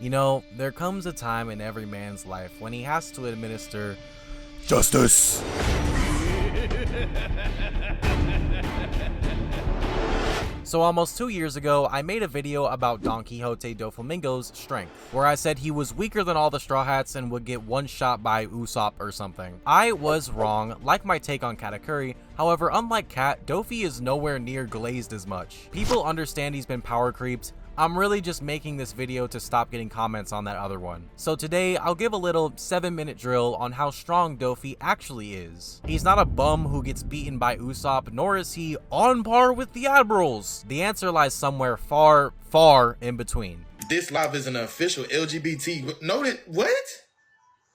You know, there comes a time in every man's life when he has to administer justice. So almost 2 years ago, I made a video about Don Quixote Doflamingo's strength, where I said he was weaker than all the Straw Hats and would get one shot by Usopp or something. I was wrong, like my take on Katakuri. However, unlike Kat, Dofi is nowhere near glazed as much. People understand he's been power creeped. I'm really just making this video to stop getting comments on that other one. So today, I'll give a little 7-minute drill on how strong Dofi actually is. He's not a bum who gets beaten by Usopp, nor is he on par with the Admirals. The answer lies somewhere far, far in between. This live is an official LGBT noted. What?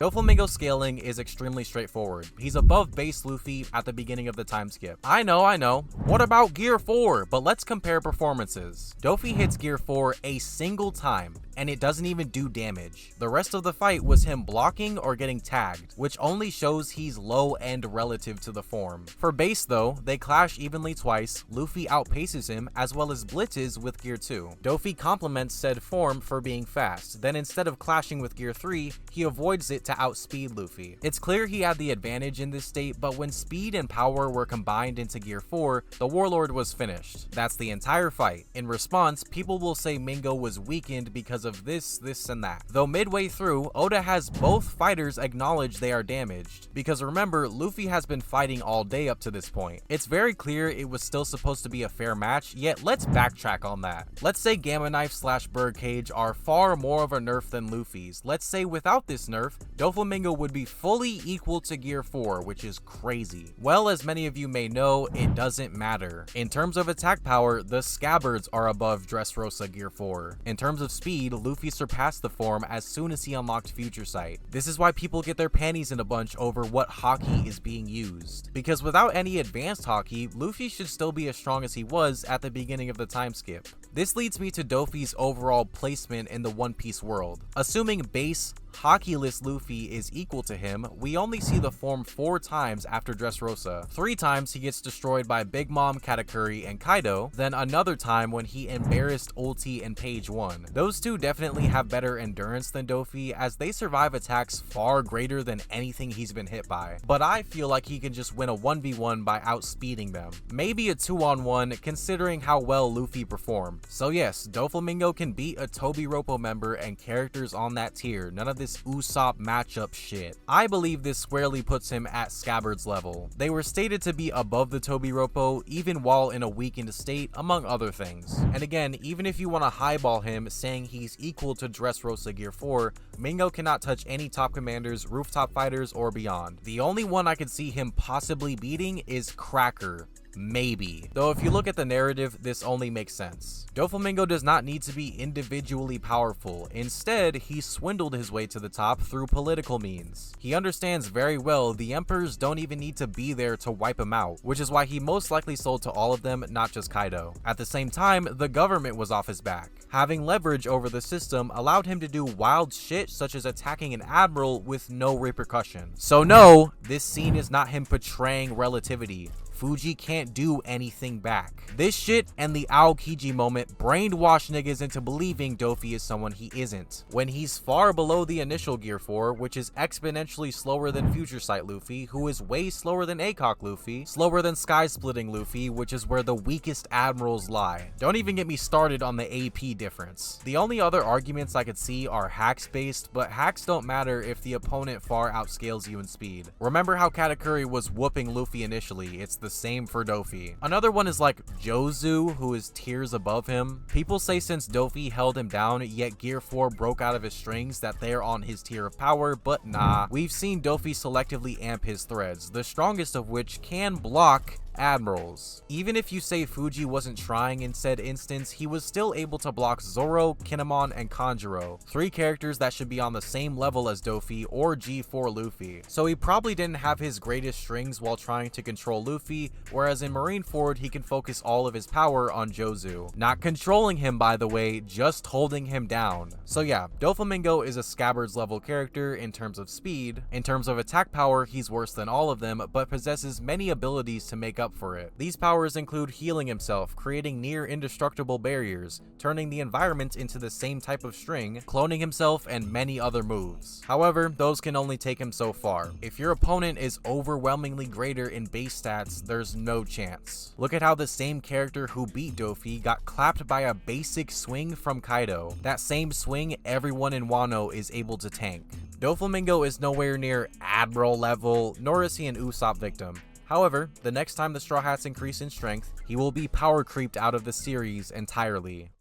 Doflamingo scaling is extremely straightforward. He's above base Luffy at the beginning of the time skip. I know. What about Gear 4? But let's compare performances. Dofi hits Gear 4 a single time, and it doesn't even do damage. The rest of the fight was him blocking or getting tagged, which only shows he's low end relative to the form. For base though, they clash evenly twice, Luffy outpaces him as well as blitzes with Gear 2. Dofi complements said form for being fast, then instead of clashing with Gear 3, he avoids it to outspeed Luffy. It's clear he had the advantage in this state, but when speed and power were combined into Gear 4, the Warlord was finished. That's the entire fight. In response, people will say Mingo was weakened because of this, and that. Though midway through, Oda has both fighters acknowledge they are damaged, because remember, Luffy has been fighting all day up to this point. It's very clear it was still supposed to be a fair match, yet let's backtrack on that. Let's say Gamma Knife / Birdcage are far more of a nerf than Luffy's. Let's say without this nerf, Doflamingo would be fully equal to Gear 4, which is crazy. Well, as many of you may know, it doesn't matter. In terms of attack power, the Scabbards are above Dressrosa Gear 4. In terms of speed, Luffy surpassed the form as soon as he unlocked Future Sight. This is why people get their panties in a bunch over what haki is being used. Because without any advanced haki, Luffy should still be as strong as he was at the beginning of the time skip. This leads me to Dofi's overall placement in the One Piece world. Assuming base, haki-less Luffy is equal to him, we only see the form 4 times after Dressrosa. 3 times he gets destroyed by Big Mom, Katakuri, and Kaido, then another time when he embarrassed Ulti and Page 1. Those two definitely have better endurance than Dofi, as they survive attacks far greater than anything he's been hit by. But I feel like he can just win a 1v1 by outspeeding them. Maybe a 2-on-1 considering how well Luffy performed. So yes, Doflamingo can beat a Toby Roppo member and characters on that tier, none of this Usopp matchup shit. I believe this squarely puts him at Scabbard's level. They were stated to be above the Toby Roppo even while in a weakened state, among other things. And again, even if you want to highball him saying he's equal to Dressrosa Gear 4, Mingo cannot touch any top commanders, rooftop fighters, or beyond. The only one I could see him possibly beating is Cracker. Maybe. Though if you look at the narrative, this only makes sense. Doflamingo does not need to be individually powerful. Instead, he swindled his way to the top through political means. He understands very well the emperors don't even need to be there to wipe him out, which is why he most likely sold to all of them, not just Kaido. At the same time, the government was off his back. Having leverage over the system allowed him to do wild shit such as attacking an admiral with no repercussion. So no, this scene is not him portraying relativity. Fuji can't do anything back. This shit and the Aokiji moment brainwash niggas into believing Dofi is someone he isn't, when he's far below the initial Gear 4, which is exponentially slower than Future Sight Luffy, who is way slower than ACOG Luffy, slower than Sky Splitting Luffy, which is where the weakest admirals lie. Don't even get me started on the AP difference. The only other arguments I could see are hacks based, but hacks don't matter if the opponent far outscales you in speed. Remember how Katakuri was whooping Luffy initially, it's the same for Dofi. Another one is like Jozu, who is tiers above him. People say since Dofi held him down, yet Gear 4 broke out of his strings, that they're on his tier of power, but nah. We've seen Dofi selectively amp his threads, the strongest of which can block admirals. Even if you say Fuji wasn't trying in said instance, he was still able to block Zoro, Kinemon, and Kanjuro, 3 characters that should be on the same level as Dofi or G4 Luffy. So he probably didn't have his greatest strings while trying to control Luffy, whereas in Marineford he can focus all of his power on Jozu. Not controlling him, by the way, just holding him down. So yeah, Doflamingo is a Scabbard's level character in terms of speed. In terms of attack power, he's worse than all of them, but possesses many abilities to make up for it. These powers include healing himself, creating near indestructible barriers, turning the environment into the same type of string, cloning himself, and many other moves. However, those can only take him so far. If your opponent is overwhelmingly greater in base stats, there's no chance. Look at how the same character who beat Dofi got clapped by a basic swing from Kaido. That same swing everyone in Wano is able to tank. Doflamingo is nowhere near Admiral level, nor is he an Usopp victim. However, the next time the Straw Hats increase in strength, he will be power creeped out of the series entirely.